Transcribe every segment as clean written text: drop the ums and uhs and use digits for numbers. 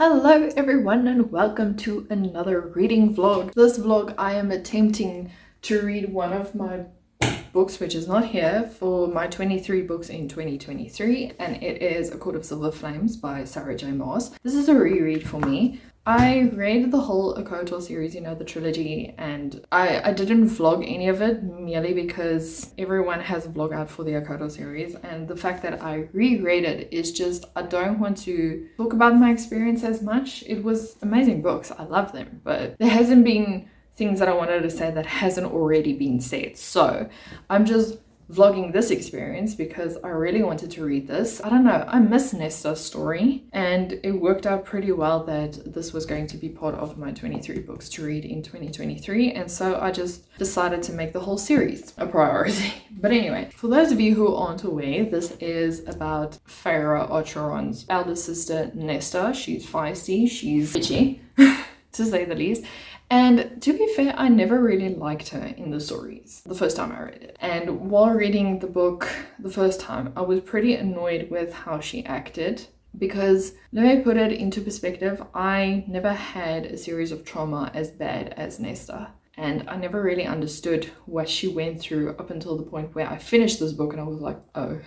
Hello everyone and welcome to another reading vlog. This vlog I am attempting to read one of my books which is not here for my 23 books in 2023, and it is A Court of Silver Flames by Sarah J Maas. This is a reread for me. I read the whole ACOTAR series, you know, the trilogy, and I didn't vlog any of it merely because everyone has a vlog out for the ACOTAR series, and the fact that I reread it is just, I don't want to talk about my experience as much. It was amazing books, I love them, but there hasn't been things that I wanted to say that hasn't already been said. So I'm just vlogging this experience because I really wanted to read this. I don't know, I miss Nesta's story, and it worked out pretty well that this was going to be part of my 23 books to read in 2023, and so I just decided to make the whole series a priority. But anyway, for those of you who aren't aware, this is about Feyre Archeron's elder sister Nesta. She's feisty, she's bitchy to say the least. And to be fair, I never really liked her in the stories the first time I read it. And while reading the book the first time, I was pretty annoyed with how she acted. Because, let me put it into perspective, I never had a series of trauma as bad as Nesta. And I never really understood what she went through up until the point where I finished this book and I was like, oh,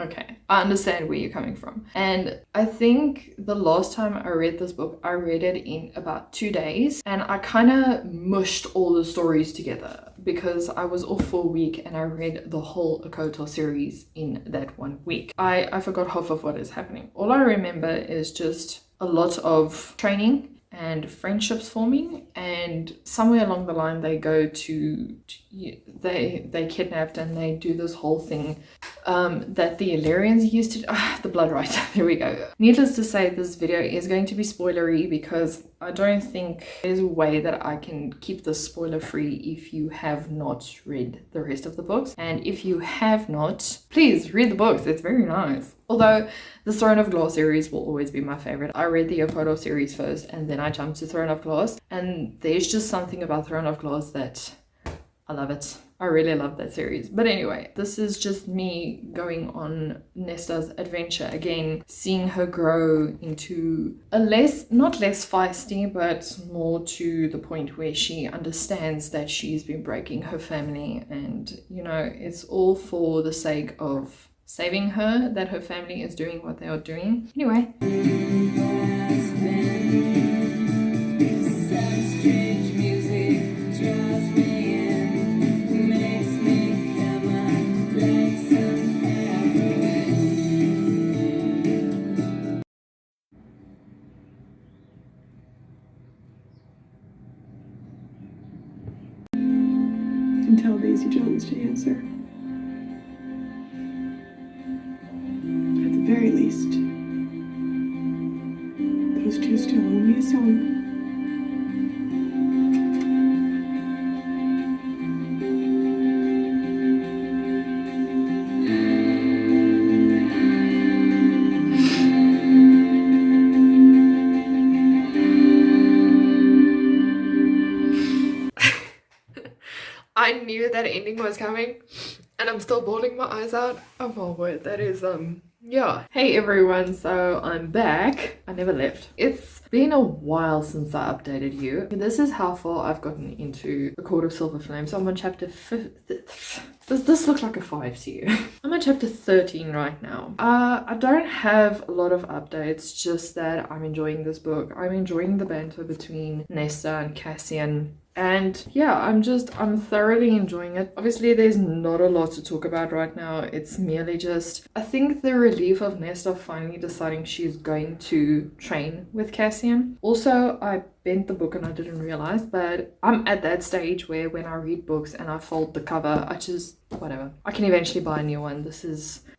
okay, I understand where you're coming from. And I think the last time I read this book, I read it in about 2 days, and I kind of mushed all the stories together because I was off for a week and I read the whole ACOTAR series in that 1 week. I forgot half of what is happening. All I remember is just a lot of training and friendships forming, and somewhere along the line they go to they kidnapped and they do this whole thing that the Illyrians used to the blood rites. There we go. Needless to say, this video is going to be spoilery because I don't think there's a way that I can keep this spoiler free if you have not read the rest of the books. And if you have not, please read the books, it's very nice. Although the Throne of Glass series will always be my favorite. I read the ACOTAR series first and then I jumped to Throne of Glass, and there's just something about Throne of Glass that I love it. I really love that series. But anyway, this is just me going on Nesta's adventure again, seeing her grow into a not less feisty, but more to the point where she understands that she's been breaking her family, and you know, it's all for the sake of saving her that her family is doing what they are doing. Anyway. And tell Daisy Jones to answer. At the very least, those two still owe me a song. I knew that ending was coming and I'm still bawling my eyes out. Oh my word, that is yeah. Hey everyone, so I'm back. I never left. It's been a while since I updated you. This is how far I've gotten into A Court of Silver Flames. I'm on chapter 5. This looks like a 5 to you. I'm on chapter 13 right now. I don't have a lot of updates, just that I'm enjoying this book. I'm enjoying the banter between Nesta and Cassian. And yeah, I'm thoroughly enjoying it. Obviously, there's not a lot to talk about right now. It's merely just, I think, the relief of Nesta finally deciding she's going to train with Cassian. Also, I bent the book and I didn't realize, but I'm at that stage where when I read books and I fold the cover, I just, whatever. I can eventually buy a new one.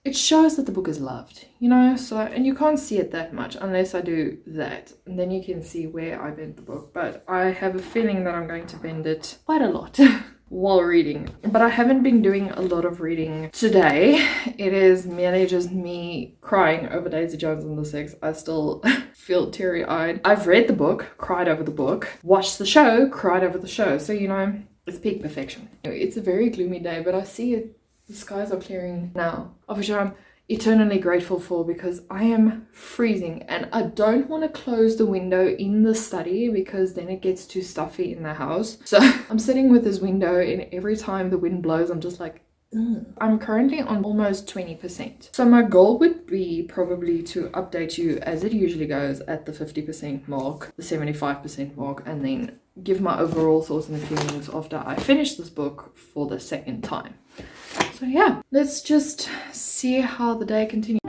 It shows that the book is loved, you know, so, and you can't see it that much unless I do that, and then you can see where I bent the book, but I have a feeling that I'm going to bend it quite a lot while reading. But I haven't been doing a lot of reading today. It is merely just me crying over Daisy Jones and the Six. I still feel teary-eyed. I've read the book, cried over the book, watched the show, cried over the show, so you know, it's peak perfection. It's a very gloomy day, but I see it. The skies are clearing now, of which I'm eternally grateful for, because I am freezing and I don't want to close the window in the study because then it gets too stuffy in the house. So I'm sitting with this window, and every time the wind blows, I'm just like, ugh. I'm currently on almost 20%. So my goal would be probably to update you as it usually goes at the 50% mark, the 75% mark, and then give my overall thoughts and feelings after I finish this book for the second time. So yeah, let's just see how the day continues.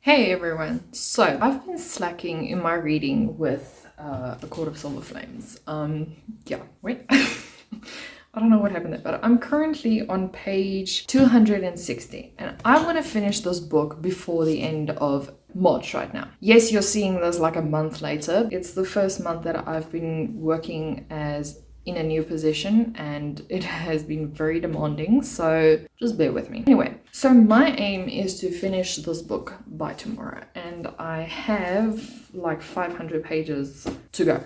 Hey everyone, so I've been slacking in my reading with A Court of Silver Flames. Wait, I don't know what happened there, but I'm currently on page 260 and I want to finish this book before the end of March right now. Yes, you're seeing this like a month later. It's the first month that I've been working as in a new position and it has been very demanding, so just bear with me. Anyway, so my aim is to finish this book by tomorrow and I have like 500 pages to go.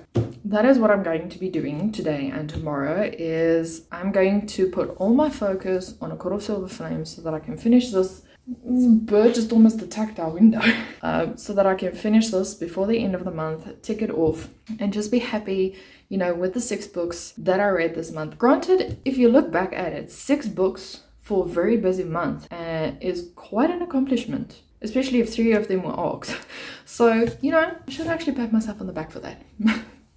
That is what I'm going to be doing today and tomorrow. Is I'm going to put all my focus on A Court of Silver Flames so that I can finish this. Bird just almost attacked our window. So that I can finish this before the end of the month, tick it off, and just be happy, you know, with the 6 books that I read this month. Granted, if you look back at it, 6 books for a very busy month is quite an accomplishment, especially if 3 of them were arcs. So, you know, I should actually pat myself on the back for that.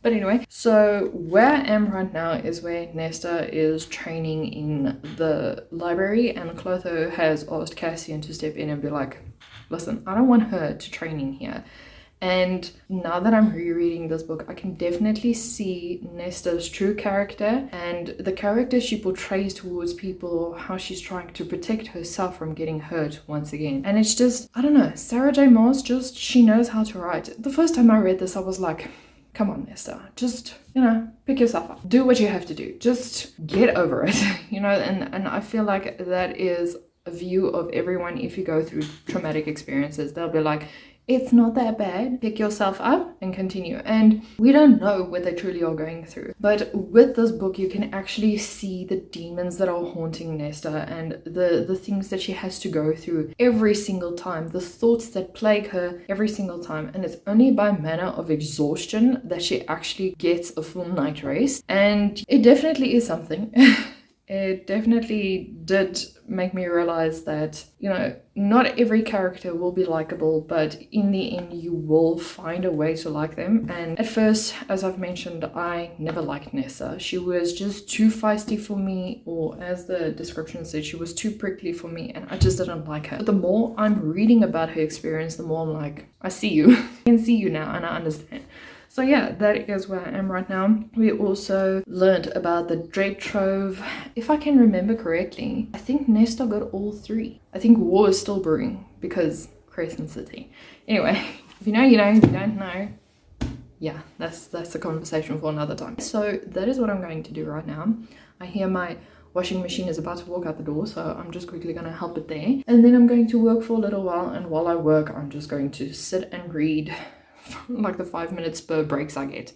But anyway, so where I am right now is where Nesta is training in the library, and Clotho has asked Cassian to step in and be like, listen, I don't want her to train in here. And now that I'm rereading this book, I can definitely see Nesta's true character and the character she portrays towards people, how she's trying to protect herself from getting hurt once again. And it's just, I don't know, Sarah J. Maas just, she knows how to write. The first time I read this, I was like, come on, Nesta, just, you know, pick yourself up. Do what you have to do. Just get over it, you know, and I feel like that is a view of everyone. If you go through traumatic experiences, they'll be like, it's not that bad. Pick yourself up and continue. And we don't know what they truly are going through. But with this book, you can actually see the demons that are haunting Nesta and the things that she has to go through every single time, the thoughts that plague her every single time. And it's only by manner of exhaustion that she actually gets a full night rest. And it definitely is something. It definitely did make me realize that, you know, not every character will be likable, but in the end you will find a way to like them. And at first, as I've mentioned, I never liked Nessa. She was just too feisty for me, or as the description said, she was too prickly for me, and I just didn't like her. But the more I'm reading about her experience, the more I'm like, I see you. I can see you now and I understand. So yeah, that is where I am right now. We also learned about the Dread Trove. If I can remember correctly, I think Nesta got all 3. I think war is still brewing because Crescent City. Anyway, if you know, you know. If you don't know, yeah, that's a conversation for another time. So that is what I'm going to do right now. I hear my washing machine is about to walk out the door, so I'm just quickly going to help it there. And then I'm going to work for a little while, and while I work, I'm just going to sit and read like the 5-minute spur breaks I get.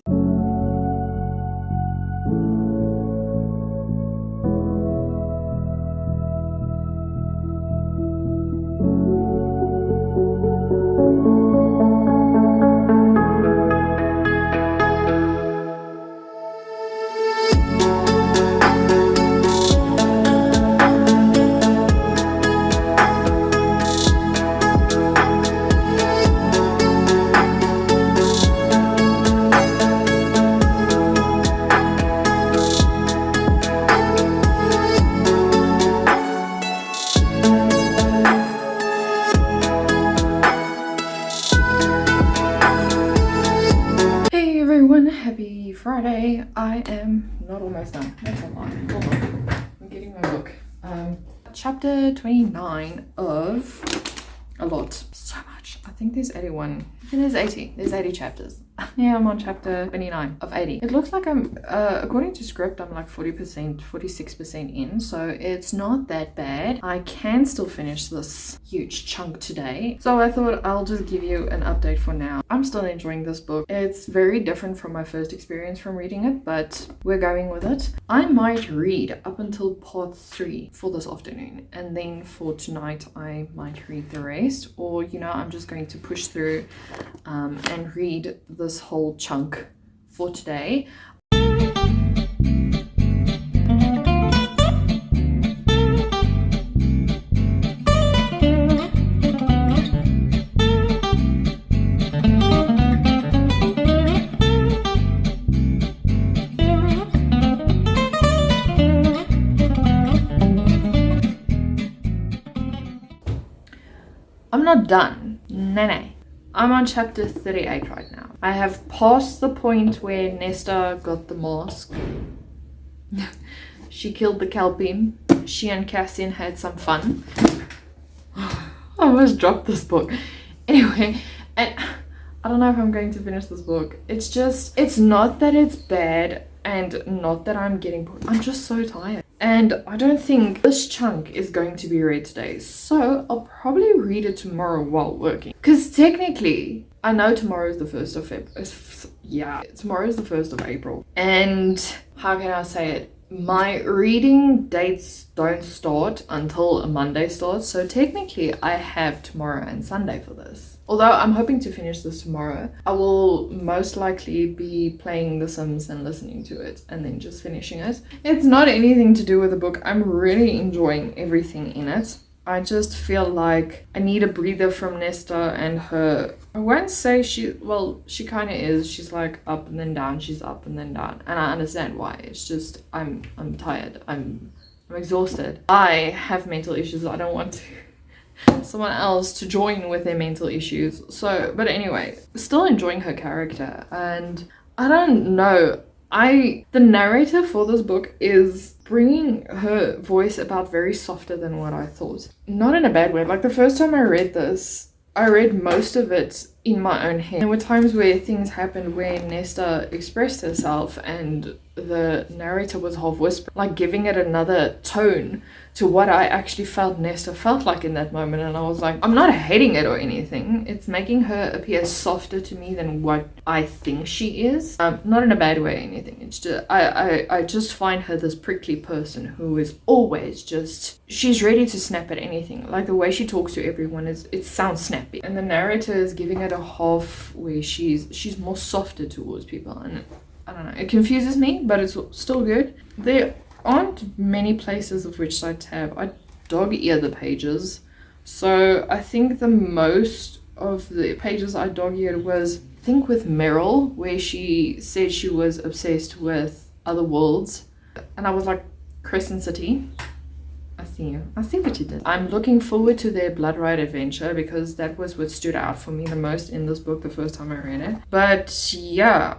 Friday. I am not almost done. That's a lie. Hold on. I'm getting my book. Chapter 29 of a lot. So much. I think there's 81. I think there's 80. There's 80 chapters. Yeah, I'm on chapter 29 of 80. It looks like I'm, according to script, I'm like 40%, 46% in. So it's not that bad. I can still finish this huge chunk today. So I thought I'll just give you an update for now. I'm still enjoying this book. It's very different from my first experience from reading it, but we're going with it. I might read up until part 3 for this afternoon. And then for tonight, I might read the rest. Or, you know, I'm just going to push through and read this whole chunk for today. I'm not done. No. I'm on chapter 38 right now. I have passed the point where Nesta got the mask. She killed the Kelpie. She and Cassian had some fun. I almost dropped this book. Anyway, I don't know if I'm going to finish this book. It's not that it's bad and not that I'm getting bored. I'm just so tired. And I don't think this chunk is going to be read today. So I'll probably read it tomorrow while working. Because technically, I know tomorrow is the 1st of February. Yeah, tomorrow is the 1st of April. And how can I say it? My reading dates don't start until a Monday starts. So technically, I have tomorrow and Sunday for this. Although I'm hoping to finish this tomorrow, I will most likely be playing The Sims and listening to it and then just finishing it. It's not anything to do with the book. I'm really enjoying everything in it. I just feel like I need a breather from Nesta and her. I won't say she kind of is. She's like up and then down. She's up and then down. And I understand why. It's just, I'm tired. I'm exhausted. I have mental issues. I don't want someone else to join with their mental issues. So, but anyway, still enjoying her character. And I don't know. The narrator for this book is bringing her voice about very softer than what I thought. Not in a bad way. Like the first time I read this, I read most of it in my own head. There were times where things happened where Nesta expressed herself and the narrator was half whispering, like giving it another tone to what I actually felt Nesta felt like in that moment. And I was like, I'm not hating it or anything. It's making her appear softer to me than what I think she is. Not in a bad way or anything. It's just, I just find her this prickly person who is always just, she's ready to snap at anything. Like the way she talks to everyone it sounds snappy. And the narrator is giving it a half where she's more softer towards people. And I don't know, it confuses me, but it's still good. There aren't many places of which I tab. I dog-ear the pages. So I think the most of the pages I dog-eared was, I think with Meryl, where she said she was obsessed with other worlds. And I was like, Crescent City. I see you. I see what you did. I'm looking forward to their Blood Ride adventure because that was what stood out for me the most in this book the first time I read it. But yeah,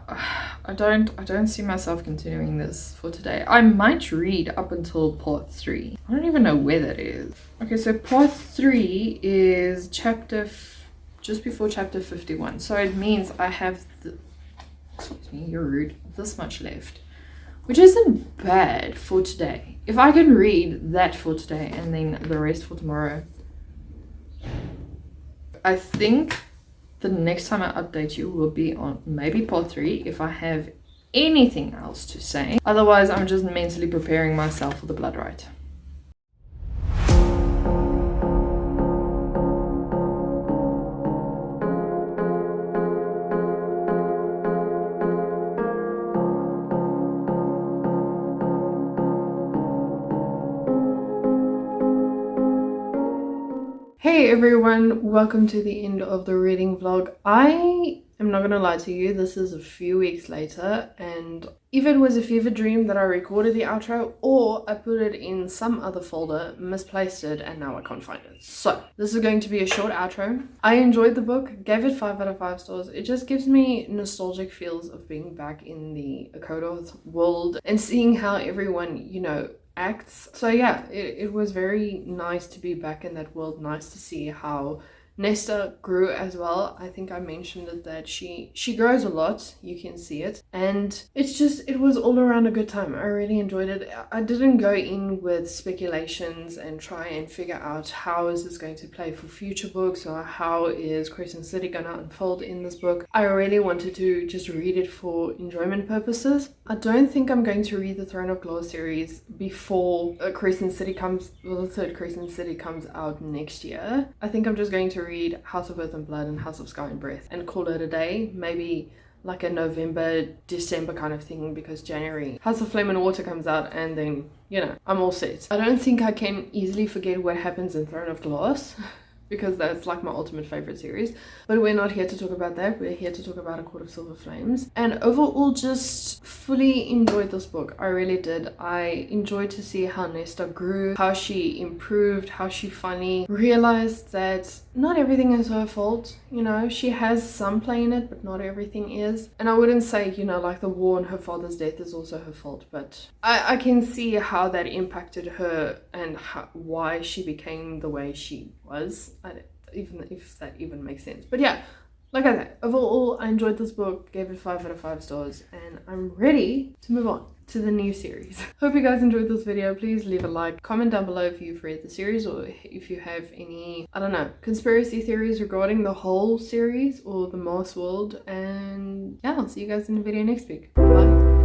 I don't see myself continuing this for today. I might read up until part 3. I don't even know where that is. Okay, so part 3 is just before chapter 51. So it means I have excuse me, you're rude, this much left. Which isn't bad for today. If I can read that for today and then the rest for tomorrow. I think the next time I update you will be on maybe part 3 if I have anything else to say. Otherwise, I'm just mentally preparing myself for the Blood Rite. Hey everyone, welcome to the end of the reading vlog. I I'm not gonna lie to you, this is a few weeks later, and if it was a fever dream that I recorded the outro, or I put it in some other folder, misplaced it, and now I can't find it. So this is going to be a short outro. I enjoyed the book, gave it 5 out of 5 stars. It just gives me nostalgic feels of being back in the Akodos world and seeing how everyone, you know, acts. So yeah, it was very nice to be back in that world. Nice to see how Nesta grew as well. I think I mentioned it that she grows a lot, you can see it, and it was all around a good time. I really enjoyed it. I didn't go in with speculations and try and figure out how is this going to play for future books or how is Crescent City gonna unfold in this book. I really wanted to just read it for enjoyment purposes. I don't think I'm going to read the Throne of Glass series before Crescent City comes, well, the third Crescent City comes out next year. I think I'm just going to read House of Earth and Blood and House of Sky and Breath and call it a day. Maybe like a November, December kind of thing, because January House of Flame and Water comes out, and then, you know, I'm all set. I don't think I can easily forget what happens in Throne of Glass because that's like my ultimate favorite series, but we're not here to talk about that. We're here to talk about A Court of Silver Flames, and overall just fully enjoyed this book. I really did. I enjoyed to see how Nesta grew, how she improved, how she finally realized that not everything is her fault. You know, she has some play in it, but not everything is. And I wouldn't say, you know, like the war and her father's death is also her fault, but I can see how that impacted her and why she became the way she was. Even if that even makes sense. But yeah, like I said, overall I enjoyed this book, gave it 5 out of 5 stars, and I'm ready to move on to the new series. Hope you guys enjoyed this video. Please leave a like, comment down below if you've read the series or if you have any, I don't know, conspiracy theories regarding the whole series or the Mars world. And yeah, I'll see you guys in the video next week. Bye.